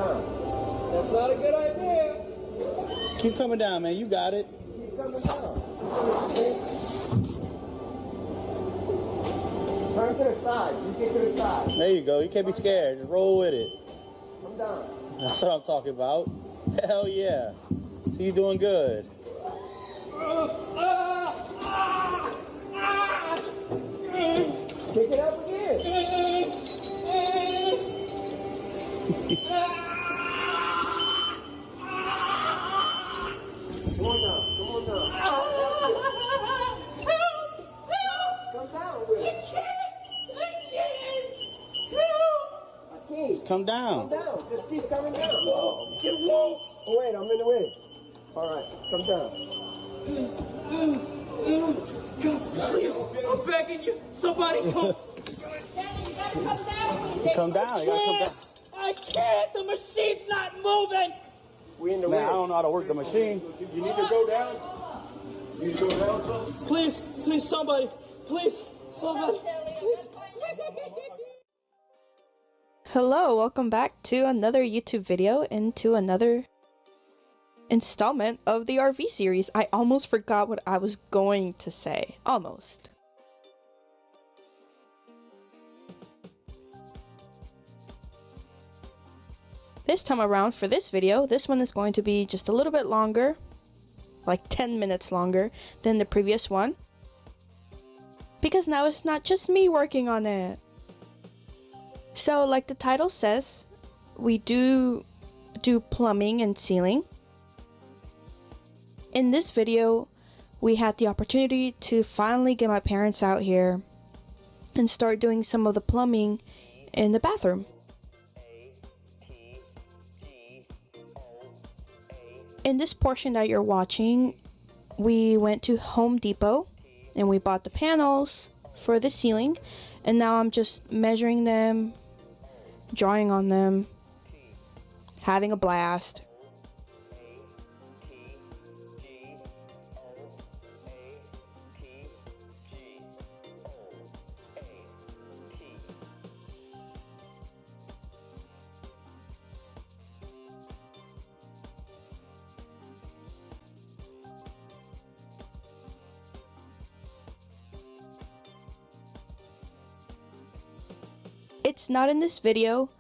down. That's not a good idea. Keep coming down, man. You got it. Keep coming down. Turn to the side. You get to the side. There you go. You can't be scared. Just roll with it. Come down. That's what I'm talking about. Hell yeah. So you're doing good. Pick it up again. Come on down. Come on down. Come down with it. I can't. Come down. Come down. Just keep coming down. Oh, wait, I'm in the way. All right, come down. Please, I'm begging you. Somebody come. Come down. You gotta come down. I can't. The machine's not moving. We in the Man, way. I don't know how to work the machine. You need to go down. You need to go down, son. Please, somebody. Please, somebody. Hello, welcome back to another YouTube video and to another installment of the RV series. I almost forgot what I was going to say. Almost. This time around for this video, this one is going to be just a little bit longer, like 10 minutes longer than the previous one. Because now it's not just me working on it. So like the title says, we do plumbing and sealing. In this video, we had the opportunity to finally get my parents out here and start doing some of the plumbing in the bathroom. In this portion that you're watching, we went to Home Depot and we bought the panels for the ceiling, and now I'm just measuring them, drawing on them, having a blast. It's not in this video,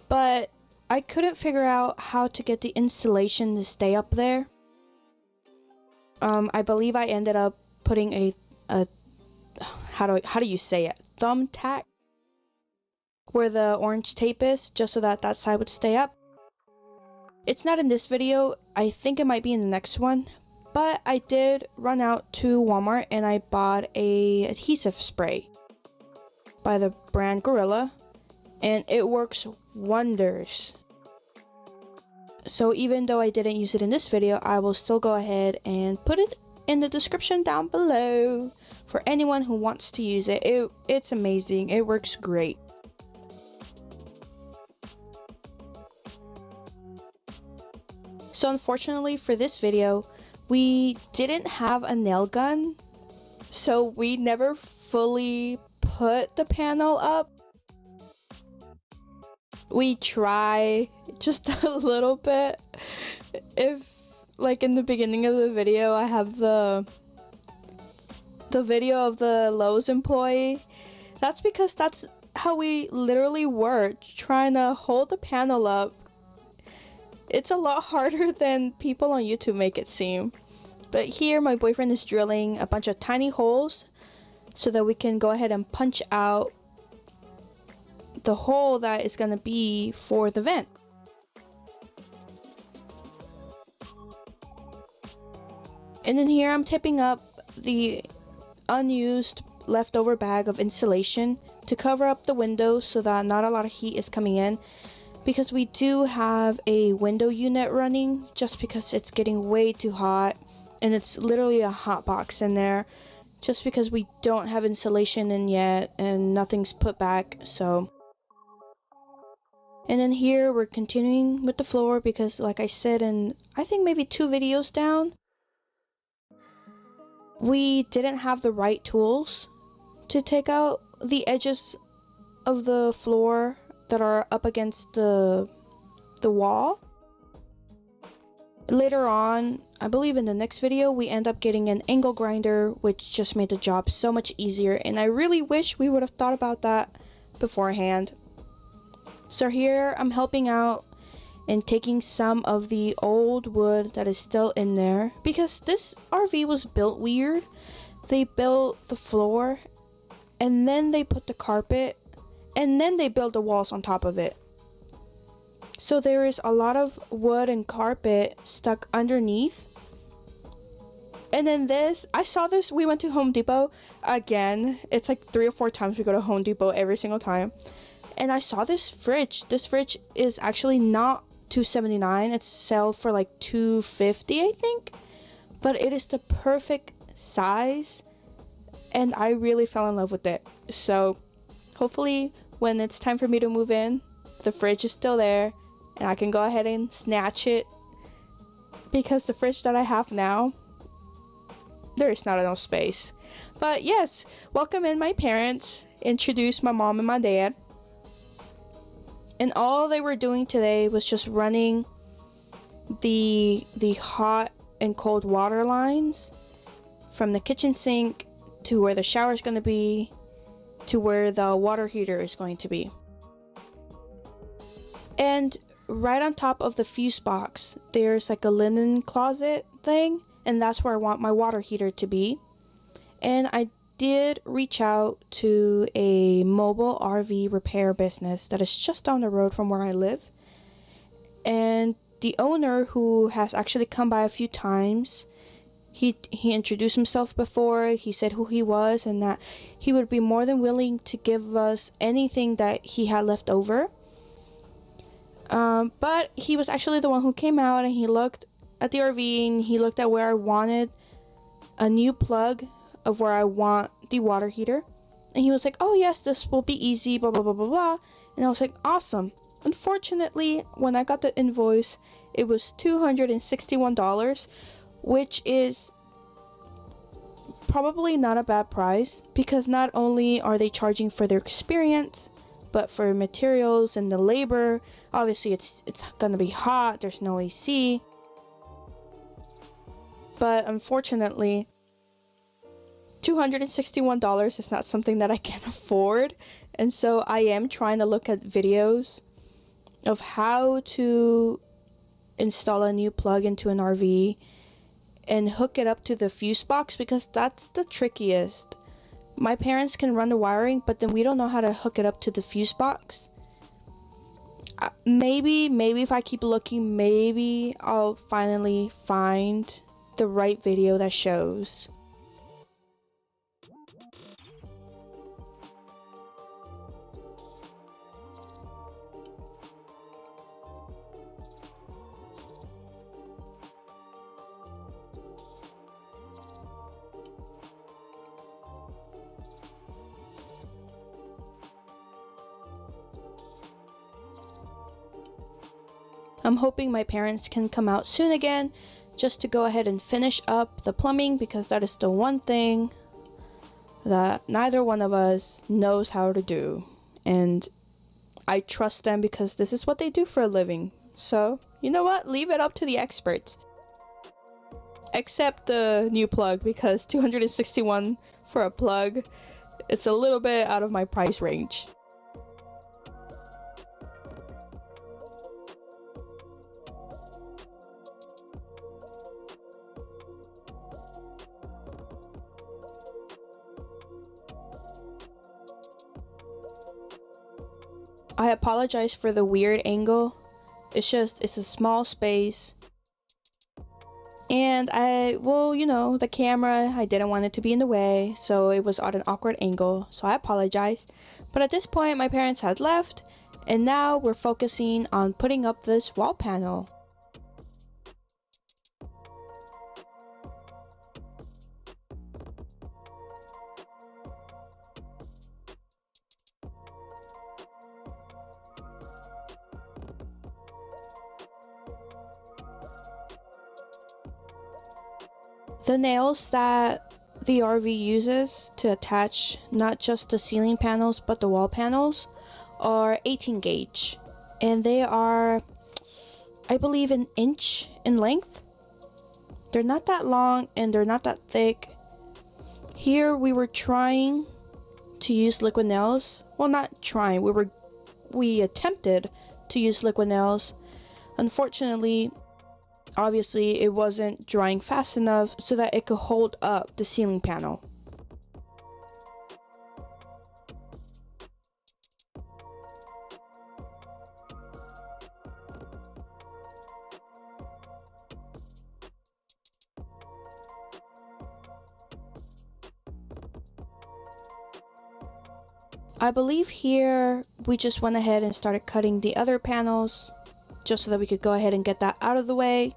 but I couldn't figure out how to get the insulation to stay up there. I believe I ended up putting a how do you say it? Thumbtack where the orange tape is, just so that that side would stay up. It's not in this video. I think it might be in the next one, but I did run out to Walmart and I bought a adhesive spray by the brand Gorilla, and it works wonders. So even though I didn't use it in this video, I will still go ahead and put it in the description down below for anyone who wants to use it. It's amazing. It works great. So unfortunately for this video, we didn't have a nail gun, so we never fully put the panel up. We try just a little bit. If like in the beginning of the video I have the video of the Lowe's employee, that's because that's how we literally were trying to hold the panel up. It's a lot harder than people on YouTube make it seem. But here my boyfriend is drilling a bunch of tiny holes so that we can go ahead and punch out the hole that is going to be for the vent. And then here I'm tipping up the unused leftover bag of insulation to cover up the windows so that not a lot of heat is coming in, because we do have a window unit running just because it's getting way too hot, and it's literally a hot box in there just because we don't have insulation in yet and nothing's put back. So and then here we're continuing with the floor because, like I said in I think maybe 2 videos down, we didn't have the right tools to take out the edges of the floor that are up against the the wall. Later on, I believe in the next video, we end up getting an angle grinder, which just made the job so much easier, and I really wish we would have thought about that beforehand. So here I'm helping out and taking some of the old wood that is still in there, because this RV was built weird. They built the floor, and then they put the carpet, and then they built the walls on top of it. So there is a lot of wood and carpet stuck underneath. And then this, I saw this, we went to Home Depot again. It's like 3 or 4 times we go to Home Depot every single time. And I saw this fridge. This fridge is actually not $279. It's sold for like $250, I think. But it is the perfect size. And I really fell in love with it. So hopefully when it's time for me to move in, the fridge is still there. And I can go ahead and snatch it. Because the fridge that I have now, there is not enough space. But yes, welcome in my parents. Introduce my mom and my dad. And all they were doing today was just running the hot and cold water lines from the kitchen sink to where the shower is going to be to where the water heater is going to be. And right on top of the fuse box, there's like a linen closet thing, and that's where I want my water heater to be. And I did reach out to a mobile RV repair business that is just down the road from where I live. And the owner, who has actually come by a few times, he introduced himself before. He said who he was and that he would be more than willing to give us anything that he had left over. But he was actually the one who came out and he looked at the RV and he looked at where I wanted a new plug of where I want the water heater. And he was like, oh yes, this will be easy, blah, blah, blah, blah, blah. And I was like, awesome. Unfortunately, when I got the invoice, it was $261, which is probably not a bad price, because not only are they charging for their experience, but for materials and the labor. Obviously it's gonna be hot, there's no AC. But unfortunately, $261 is not something that I can afford. And so I am trying to look at videos of how to install a new plug into an RV and hook it up to the fuse box, because that's the trickiest. My parents can run the wiring, but then we don't know how to hook it up to the fuse box. Maybe if I keep looking, maybe I'll finally find the right video that shows. I'm hoping my parents can come out soon again, just to go ahead and finish up the plumbing, because that is the one thing that neither one of us knows how to do. And I trust them because this is what they do for a living. So, you know what? Leave it up to the experts. Except the new plug, because $261 for a plug, it's a little bit out of my price range. I apologize for the weird angle. It's a small space. And the camera, I didn't want it to be in the way, so it was at an awkward angle, so I apologize. But at this point, my parents had left, and now we're focusing on putting up this wall panel. The nails that the RV uses to attach not just the ceiling panels but the wall panels are 18 gauge, and they are I believe, an inch in length. They're not that long and they're not that thick. Here we were trying to use liquid nails. Well, not trying, we attempted to use liquid nails. Unfortunately, obviously it wasn't drying fast enough so that it could hold up the ceiling panel. I believe here we just went ahead and started cutting the other panels just so that we could go ahead and get that out of the way.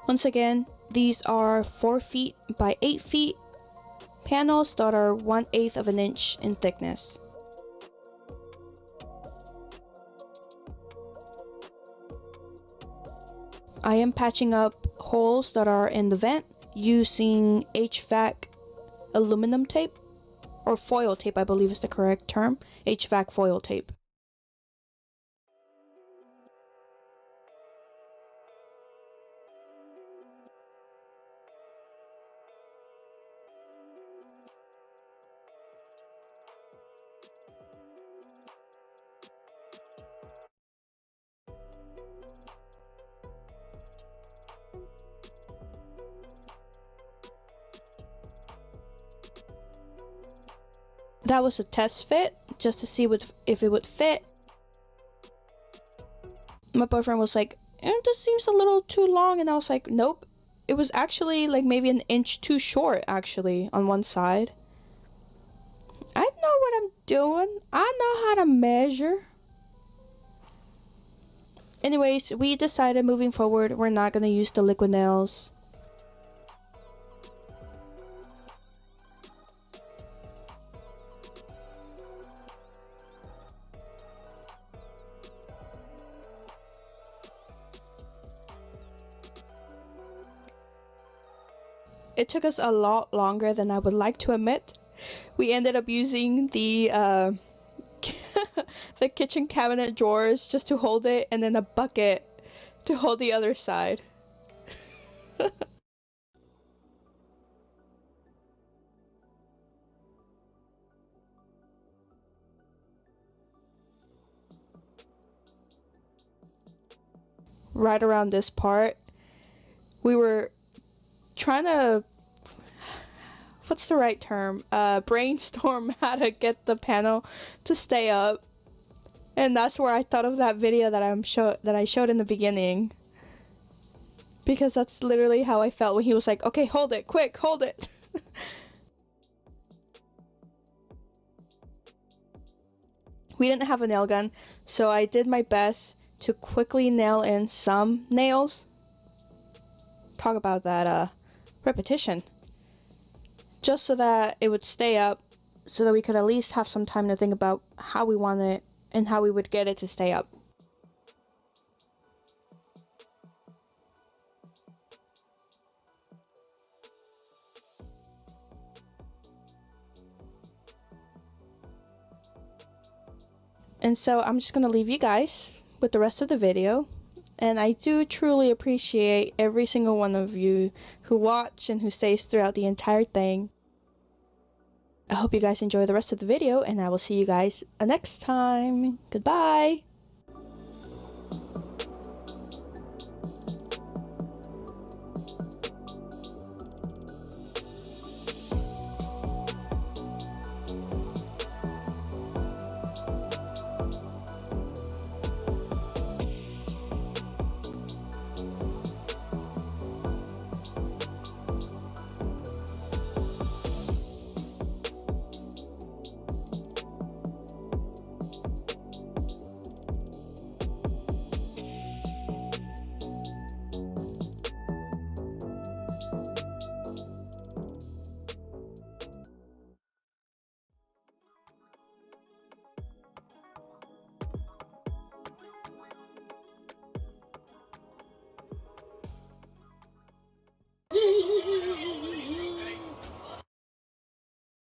Once again, these are 4 feet by 8 feet panels that are 1/8 of an inch in thickness. I am patching up holes that are in the vent using HVAC aluminum tape, or foil tape I believe is the correct term, HVAC foil tape. That was a test fit, just to see if it would fit. My boyfriend was like, this seems a little too long, and I was like, nope. It was actually like maybe an inch too short actually on one side. I know what I'm doing. I know how to measure. Anyways, we decided moving forward, we're not gonna use the liquid nails. It took us a lot longer than I would like to admit. We ended up using the the kitchen cabinet drawers just to hold it, and then a bucket to hold the other side. Right around this part, we were trying to, what's the right term, brainstorm how to get the panel to stay up, and that's where I thought of that video that I showed in the beginning, because that's literally how I felt when he was like, okay, hold it, quick, hold it. We didn't have a nail gun, so I did my best to quickly nail in some nails. Talk about that repetition. Just so that it would stay up, so that we could at least have some time to think about how we want it and how we would get it to stay up. And so I'm just gonna leave you guys with the rest of the video. And I do truly appreciate every single one of you who watch and who stays throughout the entire thing. I hope you guys enjoy the rest of the video, and I will see you guys next time. Goodbye!